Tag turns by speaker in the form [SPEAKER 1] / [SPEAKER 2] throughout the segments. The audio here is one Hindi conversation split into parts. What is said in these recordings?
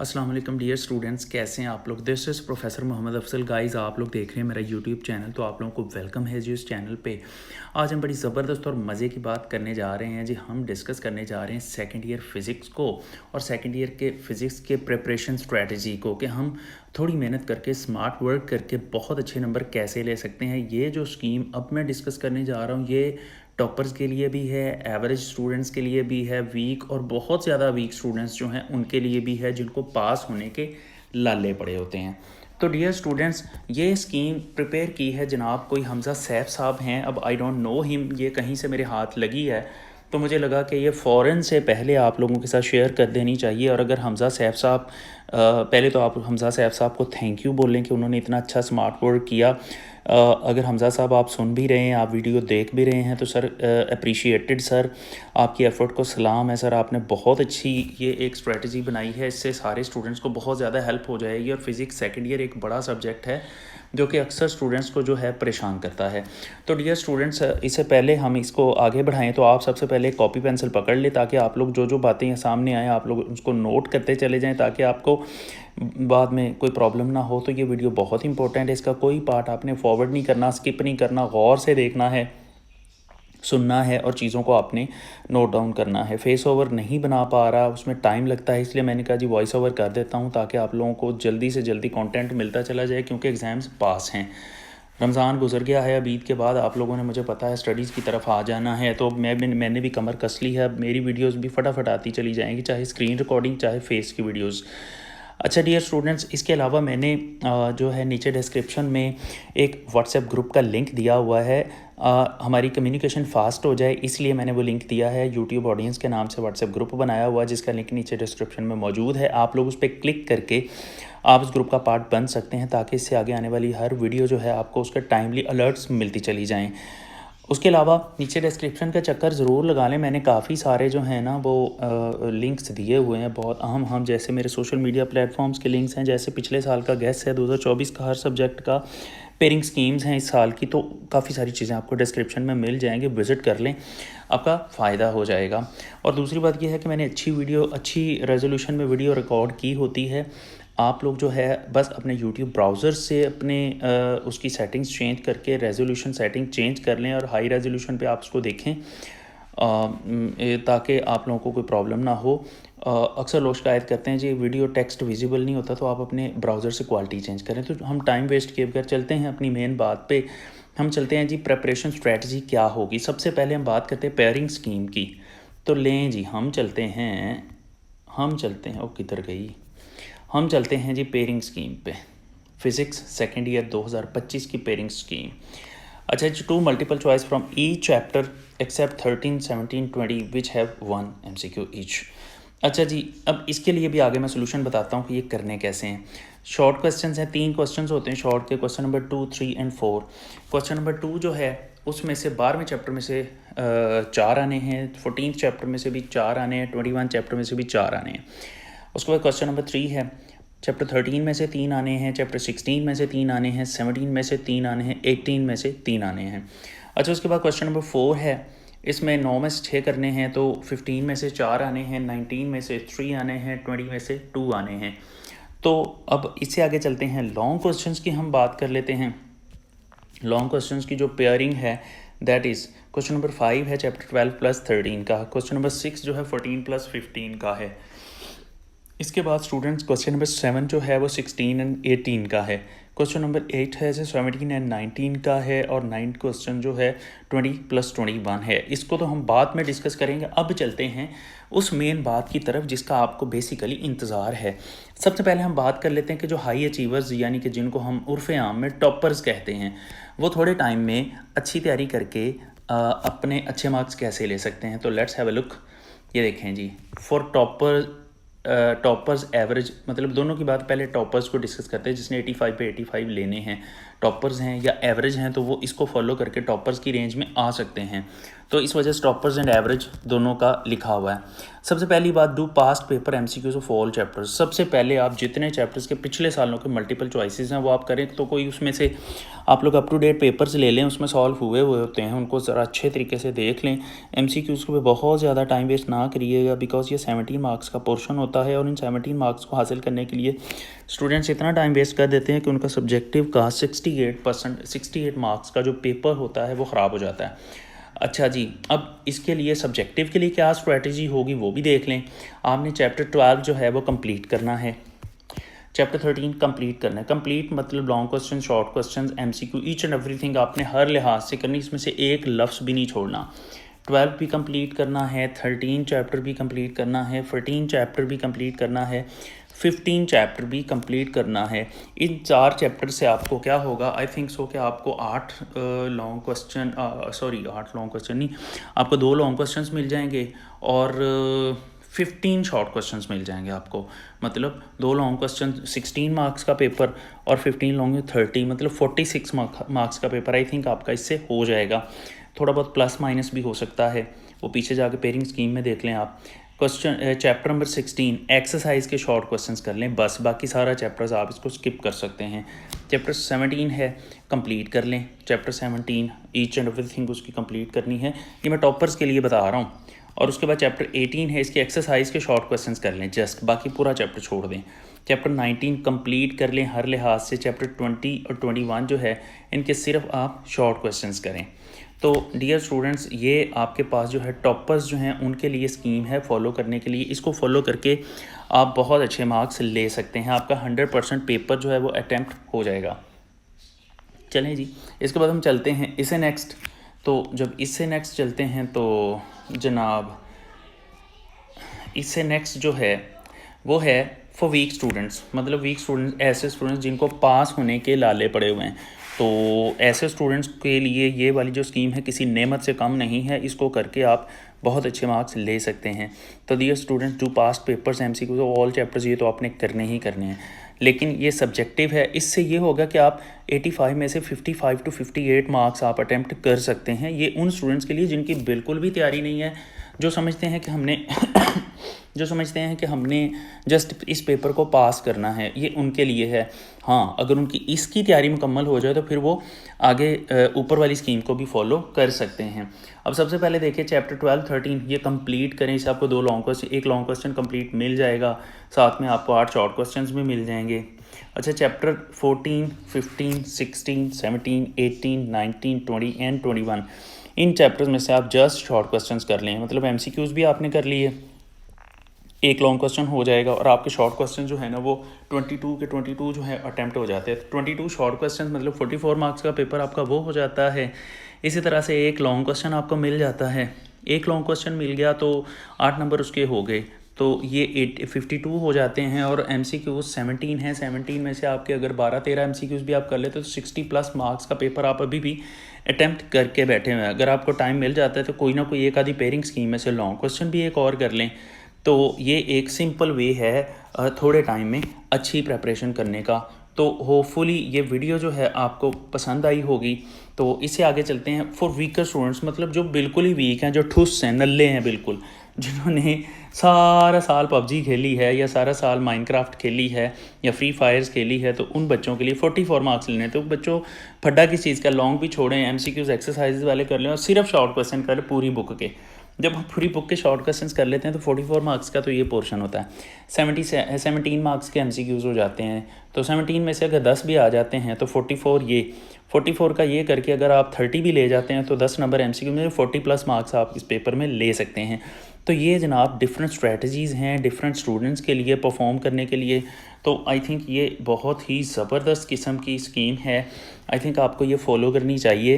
[SPEAKER 1] अस्सलाम वालेकुम डियर स्टूडेंट्स, कैसे हैं आप लोग। This is professor Mohammad Afsal. Guys, आप लोग देख रहे हैं मेरा यूट्यूब चैनल, तो आप लोगों को वेलकम है जी उस चैनल पे। आज हम बड़ी ज़बरदस्त और मज़े की बात करने जा रहे हैं जी। हम डिस्कस करने जा रहे हैं सेकंड ईयर फ़िज़िक्स को और सेकंड ईयर के फ़िज़िक्स के प्रिपरेशन स्ट्रेटजी को, कि हम थोड़ी मेहनत करके स्मार्ट वर्क करके बहुत अच्छे नंबर कैसे ले सकते हैं। ये जो स्कीम अब मैं डिस्कस करने जा रहा हूँ, ये टॉपर्स के लिए भी है, एवरेज स्टूडेंट्स के लिए भी है, वीक और बहुत ज़्यादा वीक स्टूडेंट्स जो हैं उनके लिए भी है, जिनको पास होने के लाले पड़े होते हैं। तो डियर स्टूडेंट्स, ये स्कीम प्रिपेयर की है जनाब कोई हमज़ा सैफ साहब हैं। अब आई डोंट नो हिम, ये कहीं से मेरे हाथ लगी है तो मुझे लगा कि ये फ़ौरन से पहले आप लोगों के साथ शेयर कर देनी चाहिए। और अगर हमज़ा सैफ साहब, पहले तो आप हमज़ा सैफ साहब को थैंक यू बोलें कि उन्होंने इतना अच्छा स्मार्ट वर्क किया। अगर हमज़ा साहब आप सुन भी रहे हैं, आप वीडियो देख भी रहे हैं, तो सर अप्रिशिएटेड सर, आपकी एफ़र्ट को सलाम है सर। आपने बहुत अच्छी ये एक स्ट्रेटजी बनाई है, इससे सारे स्टूडेंट्स को बहुत ज़्यादा हेल्प हो जाएगी। और फिज़िक्स सेकंड ईयर एक बड़ा सब्जेक्ट है जो कि अक्सर स्टूडेंट्स को जो है परेशान करता है। तो डियर स्टूडेंट्स, इससे पहले हम इसको आगे बढ़ाएं तो आप सबसे पहले कॉपी पेंसिल पकड़ लें, ताकि आप लोग जो जो बातें सामने आएँ आप लोग उसको नोट करते चले जाएं, ताकि आपको बाद में कोई प्रॉब्लम ना हो। तो ये वीडियो बहुत इंपॉर्टेंट है, इसका कोई पार्ट आपने फॉरवर्ड नहीं करना, स्किप नहीं करना, गौर से देखना है, सुनना है और चीज़ों को आपने नोट डाउन करना है। फेस ओवर नहीं बना पा रहा, उसमें टाइम लगता है, इसलिए मैंने कहा जी वॉइस ओवर कर देता हूँ, ताकि आप लोगों को जल्दी से जल्दी कंटेंट मिलता चला जाए, क्योंकि एग्ज़ाम्स पास हैं। रमज़ान गुजर गया है, अब ईद के बाद आप लोगों ने, मुझे पता है, स्टडीज़ की तरफ आ जाना है। तो मैंने भी कमर कस ली है। अब मेरी वीडियोस भी फटाफट आती चली जाएंगी, चाहे स्क्रीन रिकॉर्डिंग चाहे फेस की वीडियोस। अच्छा डियर स्टूडेंट्स, इसके अलावा मैंने जो है नीचे डिस्क्रिप्शन में एक व्हाट्सएप ग्रुप का लिंक दिया हुआ है। हमारी कम्युनिकेशन फ़ास्ट हो जाए इसलिए मैंने वो लिंक दिया है। यूट्यूब ऑडियंस के नाम से व्हाट्सएप ग्रुप बनाया हुआ, जिसका लिंक नीचे डिस्क्रिप्शन में मौजूद है। आप लोग उस पर क्लिक करके आप उस ग्रुप का पार्ट बन सकते हैं, ताकि इससे आगे आने वाली हर वीडियो जो है आपको उसका टाइमली अलर्ट्स मिलती चली जाएँ। उसके अलावा नीचे डिस्क्रिप्शन का चक्कर ज़रूर लगा लें। मैंने काफ़ी सारे जो हैं ना वो लिंक्स दिए हुए हैं, बहुत अहम हम, जैसे मेरे सोशल मीडिया प्लेटफॉर्म्स के लिंक्स हैं, जैसे पिछले साल का गेस्ट है 2024 का हर सब्जेक्ट का, पेयरिंग स्कीम्स हैं इस साल की। तो काफ़ी सारी चीज़ें आपको डिस्क्रिप्शन में मिल जाएंगी, विज़िट कर लें, आपका फ़ायदा हो जाएगा। और दूसरी बात यह है कि मैंने अच्छी रेजोल्यूशन में वीडियो रिकॉर्ड की होती है। आप लोग जो है बस अपने यूट्यूब ब्राउज़र से अपने उसकी सेटिंग्स चेंज करके रेजोल्यूशन सेटिंग चेंज कर लें और हाई रेजोल्यूशन पे आप उसको देखें, ताकि आप लोगों को कोई प्रॉब्लम ना हो। अक्सर लोग शिकायत करते हैं जी वीडियो टेक्स्ट विजिबल नहीं होता, तो आप अपने ब्राउज़र से क्वालिटी चेंज करें। तो हम टाइम वेस्ट किए बगैर चलते हैं अपनी मेन बात पे। हम चलते हैं जी, प्रेपरेशन स्ट्रेटजी क्या होगी। सबसे पहले हम बात करते हैं पेयरिंग स्कीम की। तो लें जी, हम चलते हैं ओ किधर गई, हम चलते हैं जी पेयरिंग स्कीम पे। फिज़िक्स सेकेंड ईयर 2025 की पेयरिंग स्कीम। अच्छा जी, 2 multiple choice from each chapter except 13, 17, 20 which have 1 MCQ each. अच्छा जी, अब इसके लिए भी आगे मैं सोल्यूशन बताता हूँ कि ये करने कैसे हैं। शॉर्ट क्वेश्चंस हैं, 3 क्वेश्चंस होते हैं शॉर्ट के, question number 2, 3 and 4। Question number 2 जो है उसमें से 12वें चैप्टर में से 4 आने हैं, 14th चैप्टर में से भी 4 आने हैं, 21 चैप्टर में से भी 4 आने हैं। उसके बाद क्वेश्चन नंबर 3 है, चैप्टर 13 में से 3 आने हैं, चैप्टर 16 में से 3 आने हैं, 17 में से 3 आने हैं, 18 में से 3 आने हैं। अच्छा, उसके बाद क्वेश्चन नंबर 4 है, इसमें 9 में से 6 करने हैं, तो 15 में से 4 आने हैं, 19 में से 3 आने हैं, 20 में से 2 आने हैं। तो अब इससे आगे चलते हैं, लॉन्ग क्वेश्चंस की हम बात कर लेते हैं। लॉन्ग क्वेश्चंस की जो पेयरिंग है दैट इज़ क्वेश्चन नंबर 5 है चैप्टर 12 + 13 का, क्वेश्चन नंबर 6 जो है 14 + 15 का है। इसके बाद स्टूडेंट्स क्वेश्चन नंबर 7 जो है वो 16 एंड 18 का है। क्वेश्चन नंबर 8 है 17 एंड 19 का है, और 9 क्वेश्चन जो है 20 + 21 है। इसको तो हम बाद में डिस्कस करेंगे। अब चलते हैं उस मेन बात की तरफ जिसका आपको बेसिकली इंतज़ार है। सबसे पहले हम बात कर लेते हैं कि जो हाई अचीवर्स, यानी कि जिनको हम उर्फ़ आम में टॉपर्स कहते हैं, वो थोड़े टाइम में अच्छी तैयारी करके अपने अच्छे मार्क्स कैसे ले सकते हैं। तो लेट्स हैव अ लुक। ये देखें जी, फॉर टॉपर्स एवरेज, मतलब दोनों की बात, पहले टॉपर्स को डिस्कस करते हैं जिसने 85 पे 85 लेने हैं। टॉपर्स हैं या एवरेज हैं तो वो इसको फॉलो करके टॉपर्स की रेंज में आ सकते हैं। तो इस वजह से टॉपर्स एंड एवरेज दोनों का लिखा हुआ है। सबसे पहली बात, do past paper MCQs of all chapters. सबसे पहले आप जितने चैप्टर्स के पिछले सालों के मल्टीपल चॉइसेस हैं वो आप करें। तो कोई उसमें से आप लोग अप टू डेट पेपर्स ले लें, उसमें सॉल्व हुए होते हैं, उनको ज़रा अच्छे तरीके से देख लें। MCQs को भी बहुत ज़्यादा टाइम वेस्ट ना करिएगा, बिकॉज ये 17 मार्क्स का पोर्शन होता है और इन 17 मार्क्स को हासिल करने के लिए स्टूडेंट्स इतना टाइम वेस्ट कर देते हैं कि उनका सब्जेक्टिव का 68 मार्क्स का जो पेपर होता है वो ख़राब हो जाता है। अच्छा जी, अब इसके लिए सब्जेक्टिव के लिए क्या स्ट्रेटजी होगी वो भी देख लें। आपने चैप्टर 12 जो है वो कंप्लीट करना है, चैप्टर 13 कंप्लीट करना है। कंप्लीट मतलब long question, short question, MCQ, each and everything आपने हर लिहाज से करनी, इसमें से एक लफ्ज़ भी नहीं छोड़ना। 12 भी कंप्लीट करना है, 13 चैप्टर भी कंप्लीट करना है, 14 चैप्टर भी कंप्लीट करना है, 15 चैप्टर भी कंप्लीट करना है। इन 4 चैप्टर से आपको क्या होगा, आई थिंक सो कि आपको 8 लॉन्ग क्वेश्चन, 8 लॉन्ग क्वेश्चन नहीं, आपको 2 लॉन्ग क्वेश्चंस मिल जाएंगे और 15 शॉर्ट क्वेश्चंस मिल जाएंगे आपको। मतलब 2 लॉन्ग क्वेश्चन 16 मार्क्स का पेपर और 15 लॉन्ग 30, मतलब 46 मार्क्स का पेपर आई थिंक आपका इससे हो जाएगा। थोड़ा बहुत प्लस माइनस भी हो सकता है, वो पीछे जाके पेयरिंग स्कीम में देख लें आप। क्वेश्चन चैप्टर नंबर 16 एक्सरसाइज के शॉर्ट क्वेश्चंस कर लें बस, बाकी सारा चैप्टर्स आप इसको स्किप कर सकते हैं। चैप्टर 17 है, कंप्लीट कर लें। चैप्टर 17 ईच एंड एवरीथिंग उसकी कंप्लीट करनी है, ये मैं टॉपर्स के लिए बता रहा हूँ। और उसके बाद चैप्टर 18 है, इसके एक्सरसाइज के शॉर्ट क्वेश्चंस कर लें जस्ट, बाकी पूरा चैप्टर छोड़ दें। चैप्टर 19 कंप्लीट कर लें हर लिहाज से। चैप्टर 20 और 21 जो है इनके सिर्फ आप शॉर्ट क्वेश्चंस करें। तो डियर स्टूडेंट्स, ये आपके पास जो है टॉपर्स जो हैं उनके लिए स्कीम है फॉलो करने के लिए। इसको फॉलो करके आप बहुत अच्छे मार्क्स ले सकते हैं, आपका 100% पेपर जो है वो अटैम्प्ट हो जाएगा। चलें जी, इसके बाद हम चलते हैं इससे नेक्स्ट। तो जब इससे नेक्स्ट चलते हैं तो जनाब इससे नेक्स्ट जो है वो है फॉर वीक स्टूडेंट्स। मतलब वीक स्टूडेंट्स ऐसे स्टूडेंट्स जिनको पास होने के लाले पड़े हुए हैं, तो ऐसे स्टूडेंट्स के लिए ये वाली जो स्कीम है किसी नेमत से कम नहीं है। इसको करके आप बहुत अच्छे मार्क्स ले सकते हैं। तो dear students, do pass papers MCQ all chapters, ये तो आपने करने ही करने हैं, लेकिन ये सब्जेक्टिव है। इससे ये होगा कि आप 85 में से 55 to 58 मार्क्स आप अटैम्प्ट कर सकते हैं। ये उन स्टूडेंट्स के लिए जिनकी बिल्कुल भी तैयारी नहीं है, जो समझते हैं कि हमने जस्ट इस पेपर को पास करना है, ये उनके लिए है। हाँ, अगर उनकी इसकी तैयारी मुकम्मल हो जाए तो फिर वो आगे ऊपर वाली स्कीम को भी फॉलो कर सकते हैं। अब सबसे पहले देखिए चैप्टर 12, 13 ये कंप्लीट करें। इससे आपको 2 long question, 1 long question complete मिल जाएगा, साथ में आपको 8 शॉर्ट क्वेश्चंस भी मिल जाएंगे। अच्छा, चैप्टर 14, 15, 16, 17, 18, 19, 20 एंड 21, इन चैप्टर्स में से आप जस्ट शॉर्ट क्वेश्चंस कर लें। मतलब MCQs भी आपने कर लिए, 1 लॉन्ग क्वेश्चन हो जाएगा और आपके शॉर्ट क्वेश्चन जो है ना वो 22 के 22 जो है अटैम्प्ट हो जाते हैं। 22 शॉर्ट क्वेश्चन मतलब 44 मार्क्स का पेपर आपका वो हो जाता है। इसी तरह से 1 लॉन्ग क्वेश्चन आपको मिल जाता है। 1 लॉन्ग क्वेश्चन मिल गया तो 8 नंबर उसके हो गए, तो ये 52 हो जाते हैं। और MCQs 17 हैं, 17 में से आपके अगर 12-13 MCQs भी आप कर लेते तो 60+ मार्क्स का पेपर आप अभी भी अटैम्प्ट करके बैठे हुए हैं। अगर आपको टाइम मिल जाता है तो कोई ना कोई एक आधी पेयरिंग स्कीम में से लॉन्ग क्वेश्चन भी एक और कर लें। तो ये एक सिंपल वे है थोड़े टाइम में अच्छी प्रेपरेशन करने का। तो होपफुली ये वीडियो जो है आपको पसंद आई होगी। तो इससे आगे चलते हैं फॉर वीकर स्टूडेंट्स, मतलब जो बिल्कुल ही वीक हैं, जो ठुस हैं, नल्ले हैं बिल्कुल, जिन्होंने सारा साल PUBG खेली है या सारा साल माइनक्राफ्ट खेली है या फ्री फायर्स खेली है, तो उन बच्चों के लिए 44 मार्क्स लेने। तो बच्चों फड्डा किस चीज़ का, लॉन्ग भी छोड़ें, MCQs एक्सरसाइज वाले कर लें और सिर्फ शॉर्ट क्वेश्चन कर लें पूरी बुक के। जब हम पूरी बुक के शॉर्ट क्वेश्चंस कर लेते हैं तो 44 मार्क्स का तो ये पोर्शन होता है। 17 मार्क्स के MCQs हो जाते हैं। तो 17 में से अगर 10 भी आ जाते हैं तो 44 का ये करके अगर आप 30 भी ले जाते हैं तो 10 नंबर MCQ में 40+ मार्क्स आप इस पेपर में ले सकते हैं। तो ये जनाब डिफरेंट स्ट्रेटजीज़ हैं डिफरेंट स्टूडेंट्स के लिए परफॉर्म करने के लिए। तो आई थिंक ये बहुत ही ज़बरदस्त किस्म की स्कीम है। आई थिंक आपको ये फॉलो करनी चाहिए।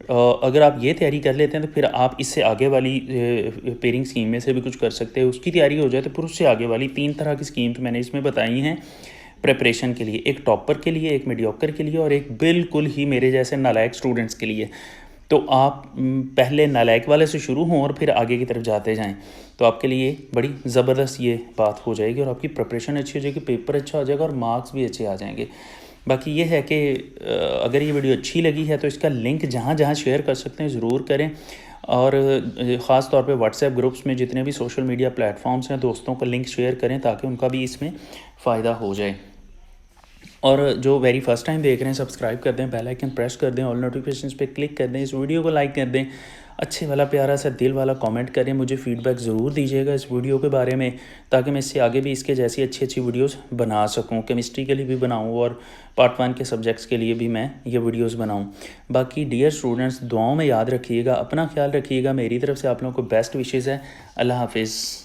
[SPEAKER 1] अगर आप ये तैयारी कर लेते हैं तो फिर आप इससे आगे वाली पेयरिंग स्कीम में से भी कुछ कर सकते हैं। उसकी तैयारी हो जाए तो फिर उससे आगे वाली 3 तरह की स्कीम्स मैंने इसमें बताई हैं प्रेपरेशन के लिए, एक टॉपर के लिए, एक मीडियोकर के लिए और एक बिल्कुल ही मेरे जैसे नालायक स्टूडेंट्स के लिए। तो आप पहले नालायक वाले से शुरू हों और फिर आगे की तरफ जाते जाएं, तो आपके लिए बड़ी ज़बरदस्त ये बात हो जाएगी और आपकी प्रिपरेशन अच्छी हो जाएगी, पेपर अच्छा हो जाएगा और मार्क्स भी अच्छे आ जाएंगे। बाकी ये है कि अगर ये वीडियो अच्छी लगी है तो इसका लिंक जहाँ जहाँ शेयर कर सकते हैं ज़रूर करें, और ख़ास तौर पे व्हाट्सएप ग्रुप्स में जितने भी सोशल मीडिया प्लेटफॉर्म्स हैं दोस्तों को लिंक शेयर करें ताकि उनका भी इसमें फ़ायदा हो जाए। और जो वेरी फर्स्ट टाइम देख रहे हैं सब्सक्राइब कर दें, बेल आइकन प्रेस कर दें, ऑल नोटिफिकेशंस पे क्लिक कर दें, इस वीडियो को लाइक कर दें, अच्छे वाला प्यारा सा दिल वाला कमेंट करें, मुझे फीडबैक ज़रूर दीजिएगा इस वीडियो के बारे में ताकि मैं इससे आगे भी इसके जैसी अच्छी अच्छी वीडियोस बना सकूं, केमिस्ट्री के लिए भी बनाऊं और पार्ट 1 के सब्जेक्ट्स के लिए भी मैं ये वीडियोस बनाऊं। बाकी डियर स्टूडेंट्स, दुआओं में याद रखिएगा, अपना ख्याल रखिएगा, मेरी तरफ से आप लोगों को बेस्ट विशेज़ है। अल्लाह हाफिज़।